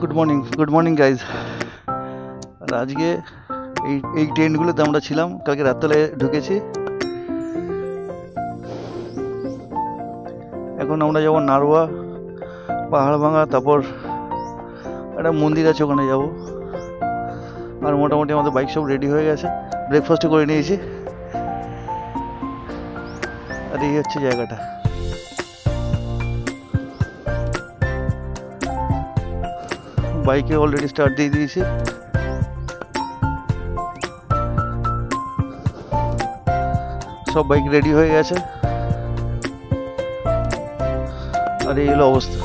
Good morning guys. আর আজকে এই ট্রেনগুলোতে আমরা ছিলাম, কালকে রাত্রে ঢুকেছি। এখন আমরা যাবো নারোয়া, পাহাড় ভাঙা, তারপর একটা মন্দির আছে ওখানে যাব। আর মোটামুটি আমাদের বাইক সব রেডি হয়ে গেছে, ব্রেকফাস্টও করে নিয়েছি। আর এই হচ্ছে জায়গাটা। বাইকে অলরেডি স্টার্ট দিয়ে দিয়েছি। সব বাইক রেডি হয়ে গেছে। আর এই হলো অবস্থা,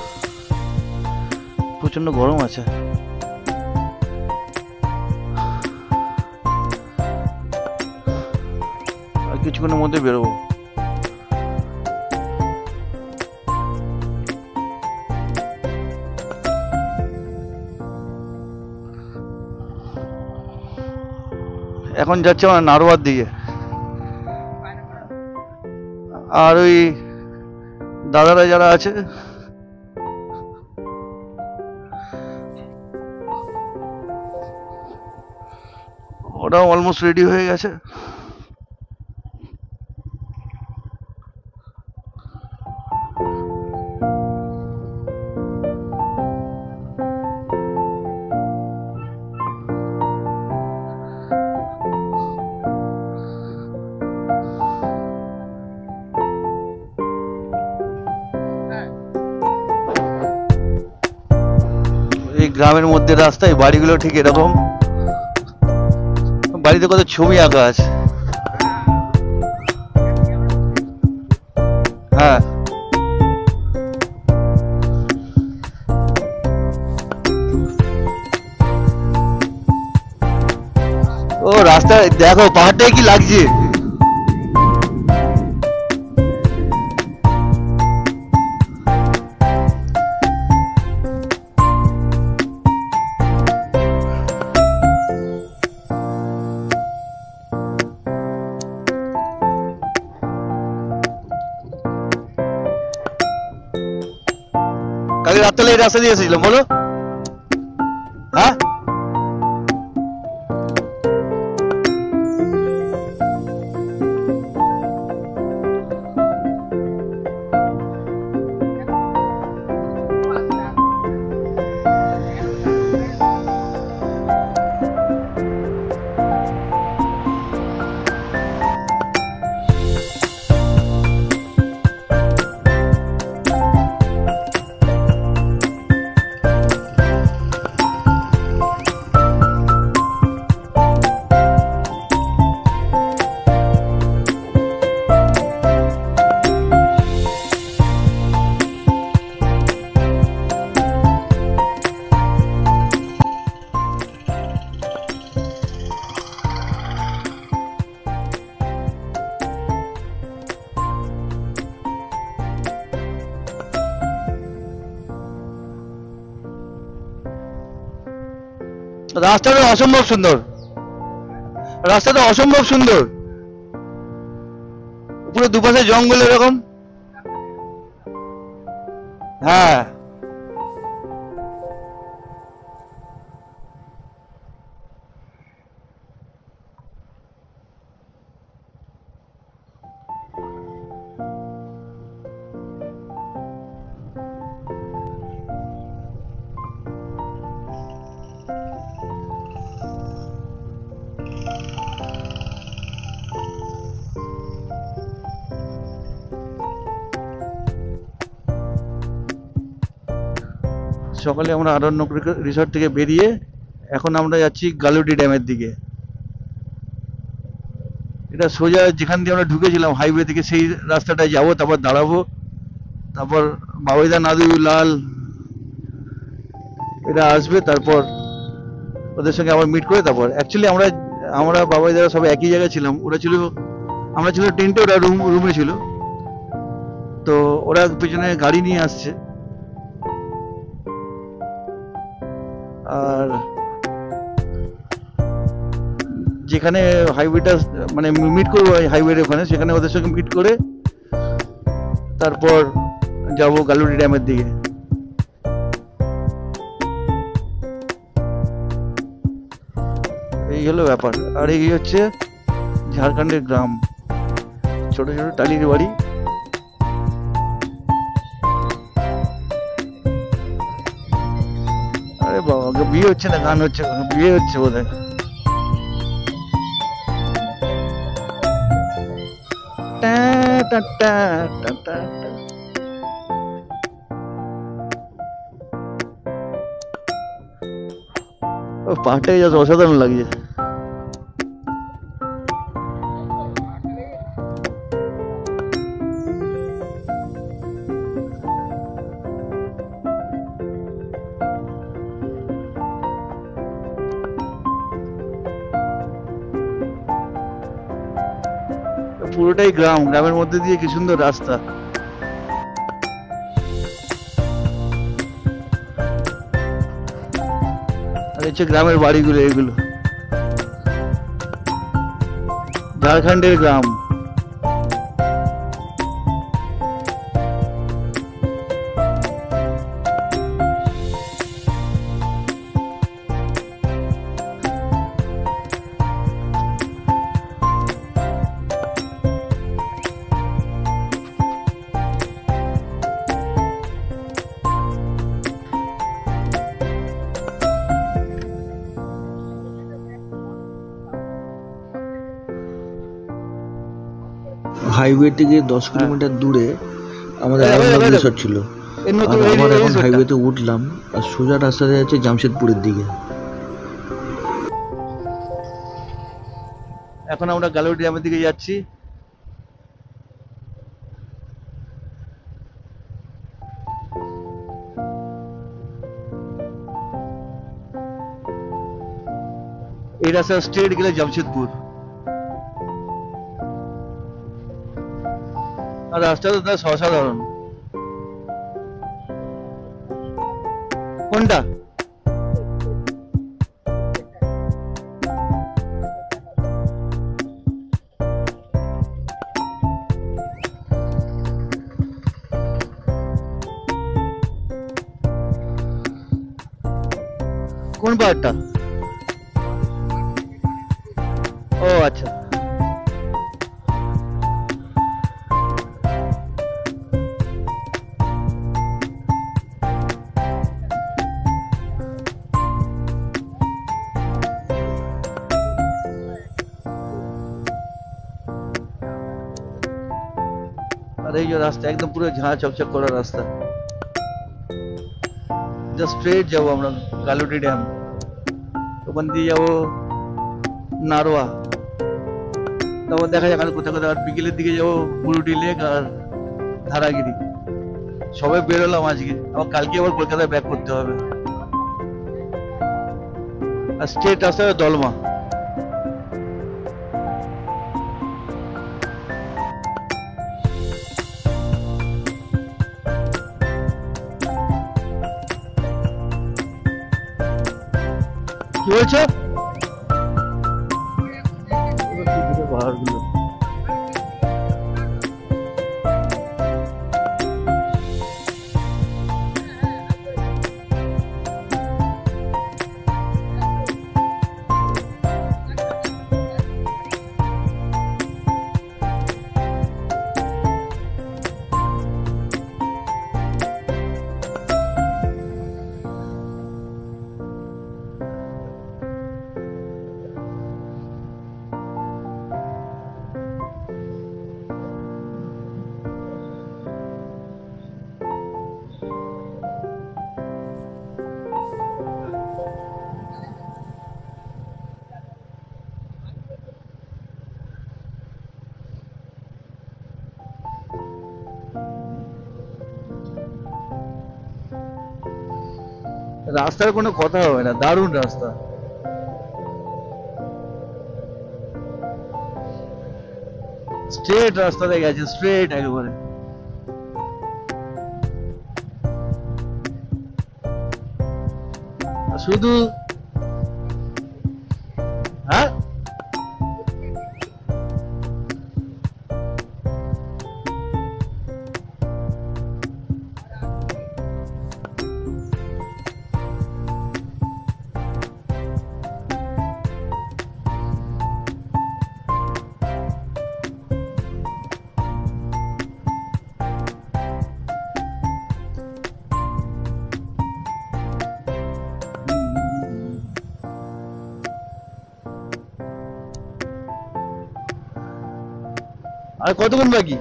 প্রচন্ড গরম আছে। আর কিছুক্ষণের মধ্যে বেরোবো। এখন যাচ্ছে আমরা নারোয়ার দিকে। আর ওই দাদারা যারা আছে ওরাও অলমোস্ট রেডি হয়ে গেছে। এই গ্রামের মধ্যে রাস্তায় বাড়িগুলো ঠিক এরকম। বাড়িতে কত ছবি আঁকা আছে। হ্যাঁ, ও রাস্তায় দেখো পাহাড়টায় কি লাগছে। কালকে রাত্রে এই রাস্তা দিয়ে এসেছিলাম, বলো। হ্যাঁ, রাস্তাটা অসম্ভব সুন্দর। রাস্তাটা অসম্ভব সুন্দর, পুরো দুপাশে জঙ্গল এরকম। হ্যাঁ, সকালে আমরা আরণ্যক রিসর্ট থেকে বেরিয়ে এখন আমরা যাচ্ছি গালুডিহ ড্যামের দিকে। এটা সোজা যেখান দিয়ে আমরা ঢুকেছিলাম হাইওয়ে থেকে, সেই রাস্তাটায় যাবো, তারপর দাঁড়াবো, তারপর বাবাইদা, নাদু, লাল এরা আসবে, তারপর ওদের সঙ্গে আবার মিট করে তারপর অ্যাকচুয়ালি আমরা বাবাইদারা সবাই একই জায়গায় ছিলাম। আমরা ছিল টেন্টে, ওরা রুমে ছিল। তো ওরা পেছনে গাড়ি নিয়ে আসছে। আর যেখানে হাইওয়েটা মানে মিট করবো হাইওয়ের ওখানে, সেখানে ওদের সঙ্গে মিট করে তারপর যাব গালুডিহ ড্যামের দিকে। এই হলো ব্যাপার। আর এই হচ্ছে ঝাড়খণ্ডের গ্রাম, ছোট ছোট টালির বাড়ি। আরে বাবা, বিয়ে হচ্ছে না, গান হচ্ছে, বিয়ে হচ্ছে বোধহয়। টা টা টা টা টা টা। ও পাহাড়টাকে জাস্ট অসাধারণ লাগছে। পুরোটাই গ্রাম, গ্রামের মধ্যে দিয়ে কি সুন্দর রাস্তা। আর হচ্ছে গ্রামের বাড়িগুলো, এগুলো ঝাড়খণ্ডের গ্রাম। হাইওয়ে থেকে 10 কিলোমিটার দূরে আমাদের এই, আরামবাগ এই, এই, রিসর্ট ছিল। এর আর নতুন আমার এখন রিসোর্টটা। হাইওয়েতে উঠলাম আর সোজা রাস্তাতে যাচ্ছে জামশেদপুরের দিকে। এখন আমরা গালুডি ড্যামের দিকে যাচ্ছি। এই রাস্তা স্ট্রেট গেলে জামশেদপুর। আর রাস্তাটা তো অসাধারণ। কোনটা? কোন পাহাড়টা? ও আচ্ছা। আর এই যে রাস্তা একদম পুরো ঝাঁ চকচক করা রাস্তা। জাস্ট স্ট্রেট যাবো আমরা গালুডি ড্যাম, ওখান দিয়ে যাবো নারোয়া, তারপর দেখা যাক আর কোথায় কোথায়। আর বিকেলের দিকে যাবো বুরুটি লেক আর ধারাগিরি। সবে বেরোলাম আজকে, আবার কালকে আবার কলকাতায় ব্যাক করতে হবে। আর স্ট্রেট রাস্তা দলমা। কি বলছো? পাহাড়গুলো রাস্তার কোনো কথা হবে না, দারুণ রাস্তা। স্ট্রেট রাস্তাতে গেছে, স্ট্রেট একেবারে। শুধু হ্যাঁ আর কতক্ষণ বাকি?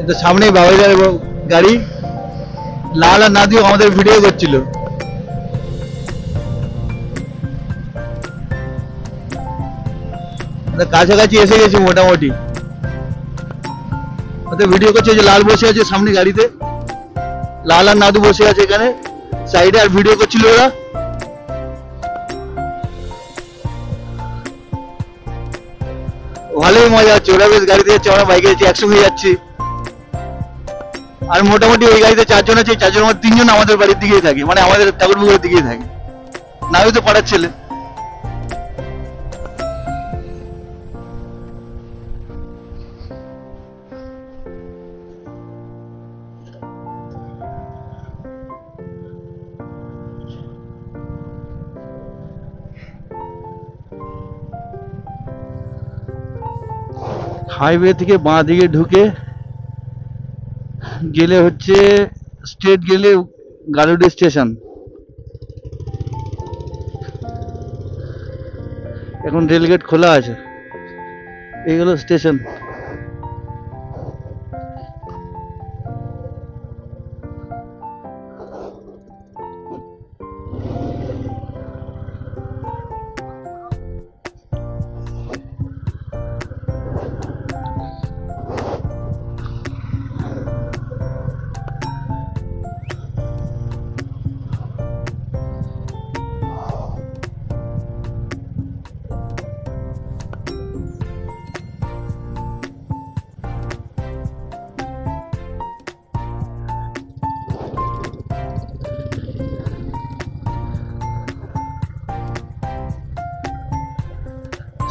তো সামনে বাবাইদার গাড়ি, লাল আর নাদিও আমাদের ভিডিও করছিল। কাছাকাছি এসে গেছি মোটামুটি। ওদের ভিডিও করছে, যে লাল বসে আছে সামনে গাড়িতে, লাল আর নাদু বসে আছে এখানে সাইডে, আর ভিডিও করছিল ওরা। ভালোই মজা হচ্ছে, ওরা বেশ গাড়িতে যাচ্ছে, আমরা বাইকে যাচ্ছি, একসঙ্গে যাচ্ছি। আর মোটামুটি ওই গাড়িতে 4 জন আছে, 4 জনের মধ্যে 3 জন আমাদের বাড়ির দিকেই থাকে, মানে আমাদের ঠাকুরপুকুরের দিকেই থাকে। নাদু তো পাড়ার ছেলে। হাইওয়ে থেকে বাঁ দিকে ঢুকে গেলে হচ্ছে স্ট্রেট গেলে গালুডি স্টেশন। এখন রেলগেট খোলা আছে, এইগুলো স্টেশন।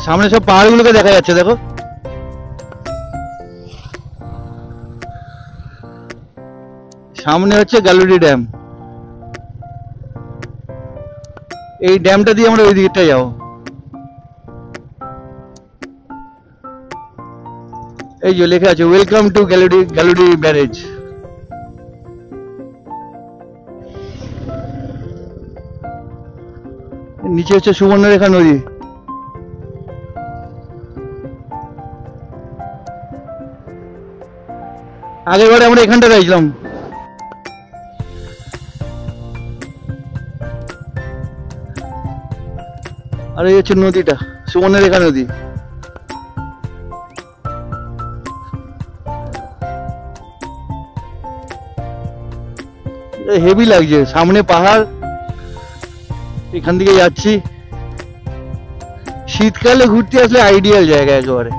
সামনে সব পাহাড়গুলোকে দেখা যাচ্ছে, দেখো। সামনে হচ্ছে গালুডি ড্যাম। এই ড্যামটা দিয়ে আমরা ওই দিকটা যাবো। এই যে লেখা আছে ওয়েলকাম টু গালুডি ব্যারেজ। নিচে হচ্ছে সুবর্ণরেখা নদী। আগেরবারে আমরা এখানটা যাইছিলাম। আর এই হচ্ছে নদীটা, সুবর্ণরেখা নদী। হেভি লাগছে, সামনে পাহাড়, এখান থেকে যাচ্ছি। শীতকালে ঘুরতে আসলে আইডিয়াল জায়গা একেবারে।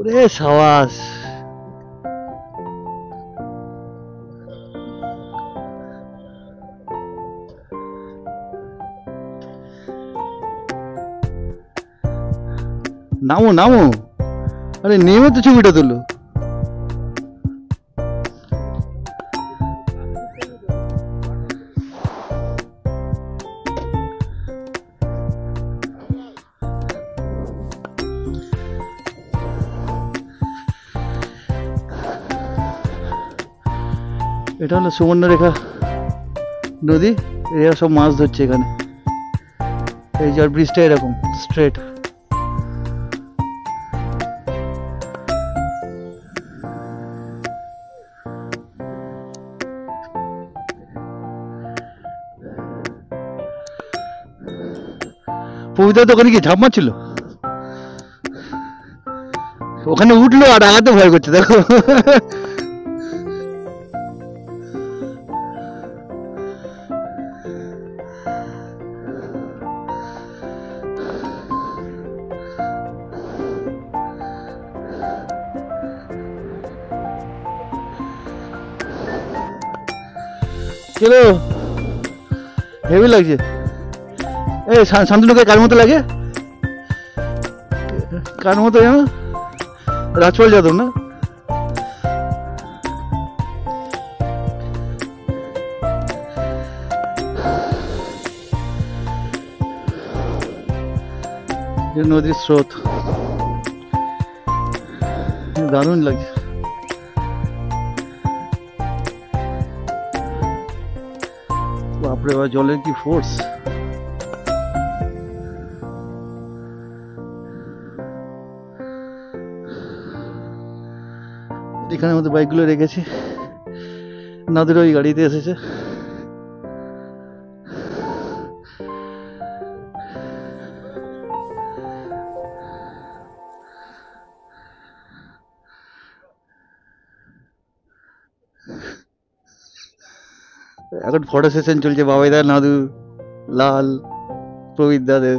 ওরে সাবাস, নামো নামো। আরে নেমে তো ছবিটা তুলো। এটা হলো সুবর্ণরেখা নদী, এরা সব মাছ ধরছে এখানে। এই যে ব্রিজটা এরকম স্ট্রেট। পবিত্রা তো ওখানে কি ঝাঁপ মারছিল? ওখানে উঠলো আর আগাতে ভয় করছে দেখো। চলো, হেভি লাগছে। এই শান্তনুকে কার মতো লাগে? কার মতো জানো? রাজপাল যাদব না? নদীর স্রোত দারুণ লাগছে। বাপরে বাপ, জলের কি ফোর্স! এখানে আমাদের বাইকগুলো রেখেছি, নাদের ওই গাড়িতে এসেছে। এখন ফটো সেশন চলছে বাবাইদা, নাদু, লাল, প্রবীর দাদের,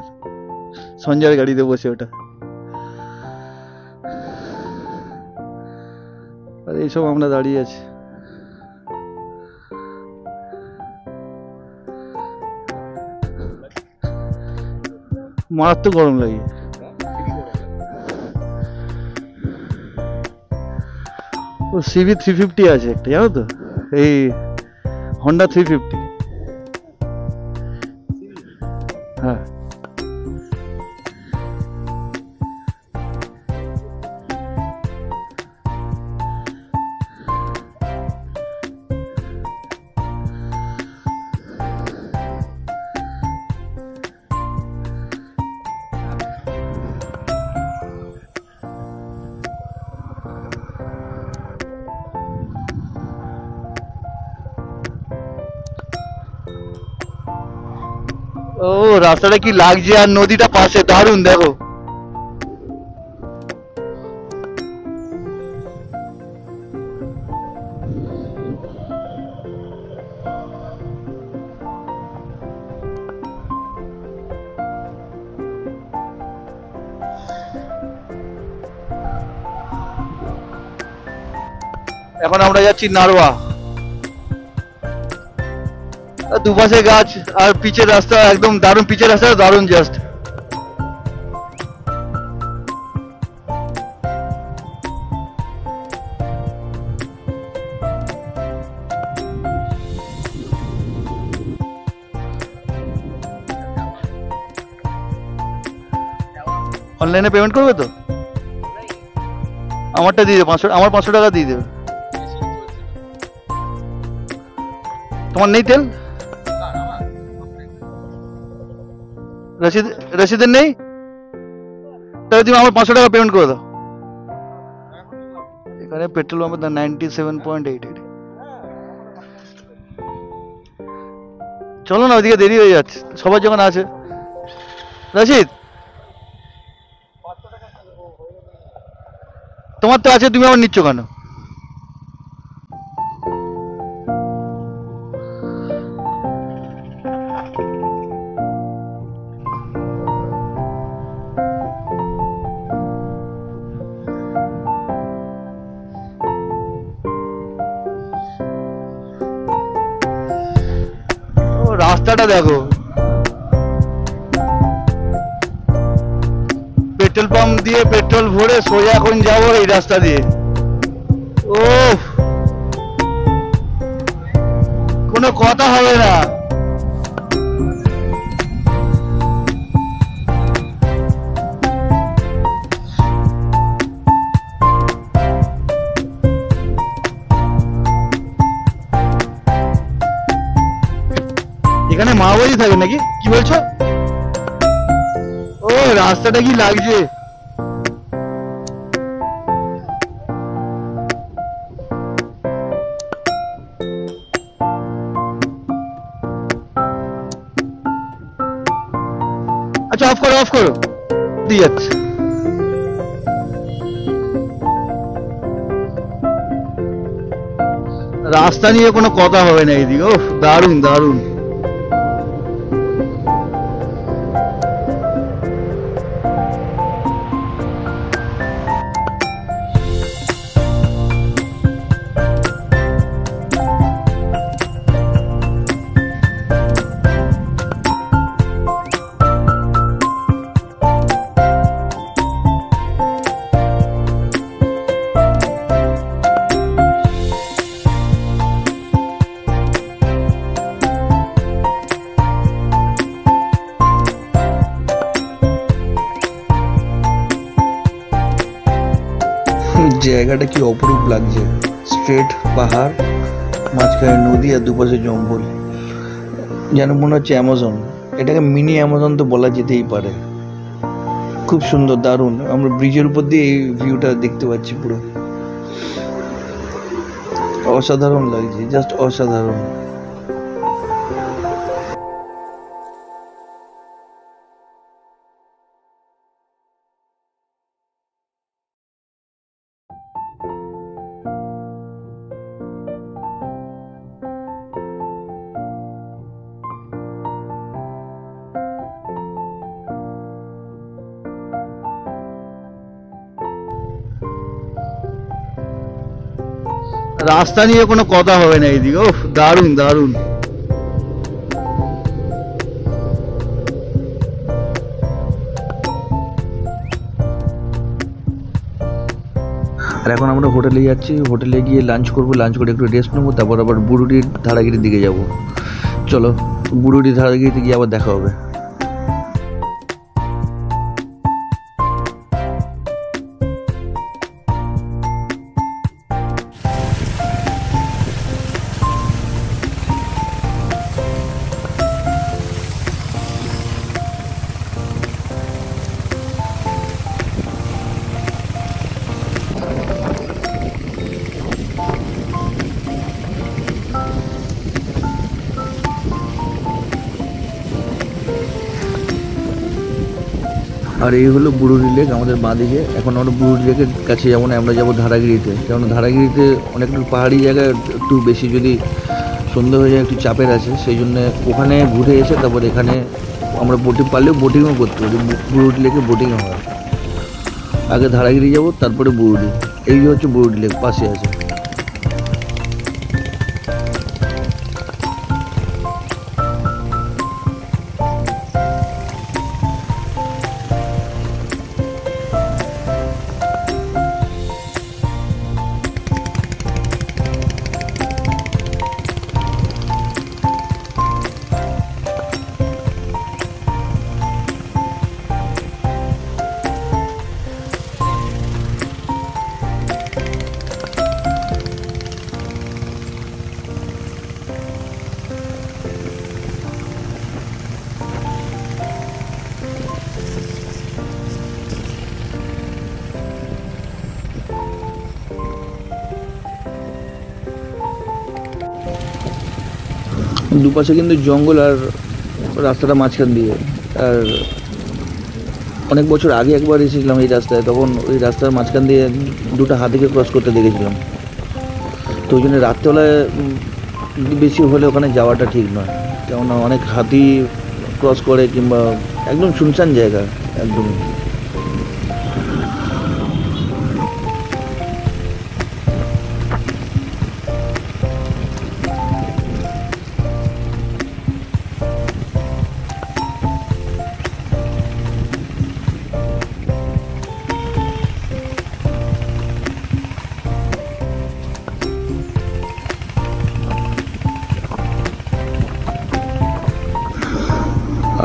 সঞ্জয়ের গাড়িতে বসে ওটা। আর এইসব আমরা দাঁড়িয়ে আছি। মারাত্মক গরম লাগে। ও সিভি 350 আছে একটা, জানো তো? এই হন্ডা 350। হ্যাঁ, ও রাস্তাটা কি লাগছে, আর নদীটা পাশে, দারুণ দেখো। এখন আমরা যাচ্ছি নারওয়া। দুপাশে গাছ আর পিচের রাস্তা, একদম দারুণ। পিচের রাস্তা দারুণ, জাস্ট। অনলাইনে পেমেন্ট করবে তো? আমারটা দিয়ে দেবে 500, আমার 500 টাকা দিয়ে দেবে। তোমার নেই তেল? রসিদের নেই? তাহলে তুমি আমার 500 টাকা পেমেন্ট করে দাও। এখানে পেট্রোল পাম্পের দাম 97.88। চলো না, ওইদিকে দেরি হয়ে যাচ্ছে, সবার যখন আছে। রশিদ, তোমার তো আছে, তুমি আবার নিচ্ছ কেন? রাস্তাটা দেখো, পেট্রোল পাম্প দিয়ে পেট্রোল ভরে সোজা এখন যাবো এই রাস্তা দিয়ে। ও, কোনো কথা হবে না। এখানে মা বাড়ি থাকে নাকি? কি বলছো? ও, রাস্তাটা কি লাগছে! আচ্ছা, অফ করো, অফ করো, দিয়ে যাচ্ছে। রাস্তা নিয়ে কোনো কথা হবে না এদিকে। ও দারুণ দারুণ। জায়গাটা কি অপরূপ লাগছে, স্ট্রেট পাহাড়, মাঝখানে নদী আর দুপাশে জঙ্গল, যেন মনে হচ্ছে অ্যামাজন। এটাকে মিনি অ্যামাজন তো বলা যেতেই পারে। খুব সুন্দর, দারুণ। আমরা ব্রিজের উপর দিয়ে এই ভিউটা দেখতে পাচ্ছি, পুরো অসাধারণ লাগছে, জাস্ট অসাধারণ। রাস্তা নিয়ে কোনো কথা হবে না এদিকে। ও দারুণ দারুণ। আর এখন আমরা হোটেলে যাচ্ছি, হোটেলে গিয়ে লাঞ্চ করবো, লাঞ্চ করে একটু রেস্ট নেবো, তারপর আবার বুরুডির ধারাগিরির দিকে যাব। চলো, বুরুডির ধারাগিরিতে গিয়ে আবার দেখা হবে। আর এই হলো বুরুডি লেক আমাদের বাঁদিকে। এখন আমরা বুরুডি লেকের কাছে যাবো না, আমরা যাবো ধারাগিরিতে। কারণ ধারাগিরিতে অনেকটা পাহাড়ি জায়গায় একটু বেশি যদি সন্ধ্যা হয়ে যায়, একটু চাপের আছে, সেই জন্য ওখানে ঘুরে এসে তারপর এখানে আমরা বোটিং পারলেও বোটিংও করতে পারি। বুরুডি লেকে বোটিংও হয়। আগে ধারাগিরি যাবো, তারপরে বুরুডি। এই হচ্ছে বুরুডি লেক, পাশে আছে। দুপাশে কিন্তু জঙ্গল আর রাস্তাটা মাঝখান দিয়ে। আর অনেক বছর আগে একবার এসেছিলাম এই রাস্তায়, তখন ওই রাস্তার মাঝখান দিয়ে দুটো হাতিকে ক্রস করতে দেখেছিলাম। তো ওই জন্য রাত্রেবেলায় বেশি হলে ওখানে যাওয়াটা ঠিক নয়, কেননা অনেক হাতি ক্রস করে, কিংবা একদম শুনশান জায়গা একদমই।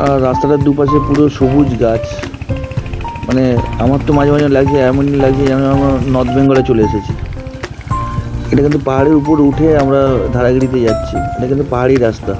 আর রাস্তাটার দুপাশে পুরো সবুজ গাছ। মানে আমার তো মাঝে মাঝে লাগছে, এমনই লাগছে যেন আমরা নর্থ বেঙ্গলে চলে এসেছি। এটা কিন্তু পাহাড়ের উপর উঠে আমরা ধারাগিরিতে যাচ্ছি। এটা কিন্তু পাহাড়ি রাস্তা।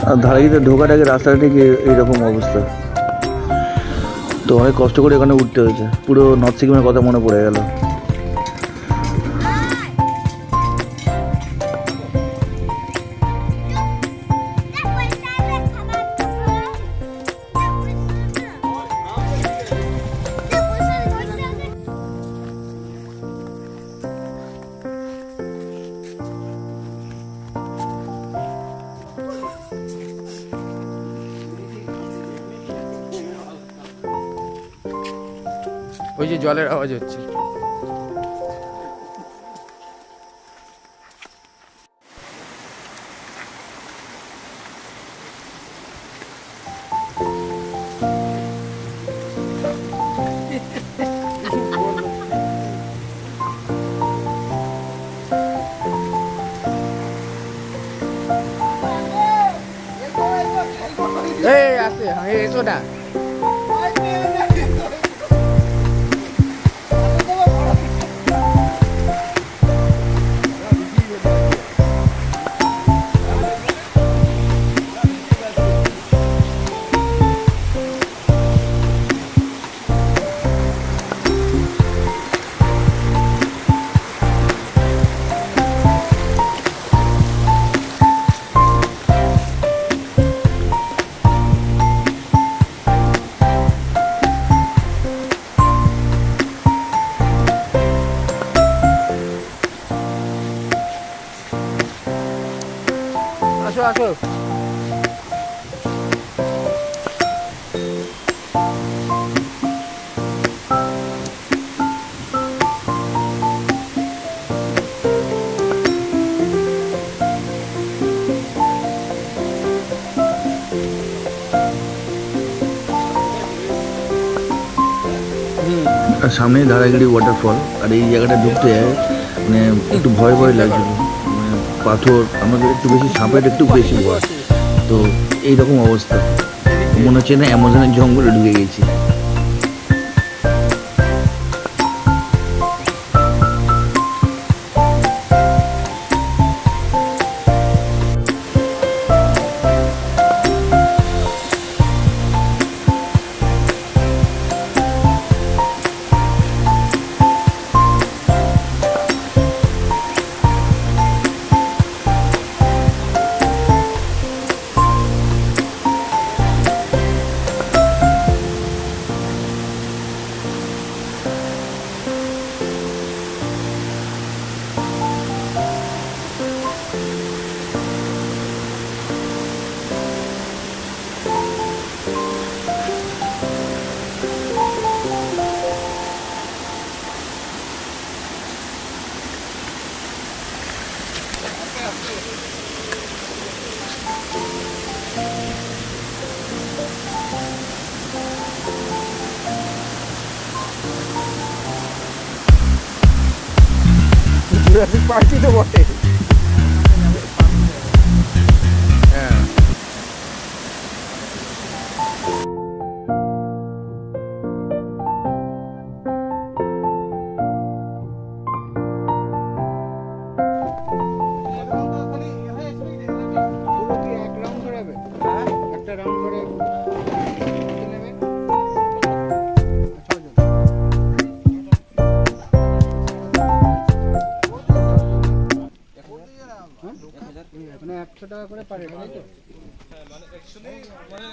আর ধারাইতে ঢোকার আগে রাস্তাটা ঠিক এইরকম অবস্থা। তো অনেক কষ্ট করে এখানে উঠতে হয়েছে। পুরো নর্থ সিকিমের কথা মনে পড়ে গেল। ওই যে জলের আওয়াজ হচ্ছে। এই আসে, হ্যাঁ এসো না। আসো আসো। আর সামনেই ধারাগিরি ওয়াটারফল। আর এই জায়গাটা ঢুকতে মানে একটু ভয় ভয় লাগছিল, মানে পাথর, আমাদের একটু বেশি, সাপের একটু বেশি ভয়। তো এইরকম অবস্থা, মনে হচ্ছে না অ্যামাজনের জঙ্গলে ঢুকে গেছি। জুরাসিক পার্কই তো বটে। হ্যাঁ একটা রাউন্ড করে নেবে। মানে 100 টাকা করে পারে, তাই তো? মানে অ্যাকচুয়ালি মানে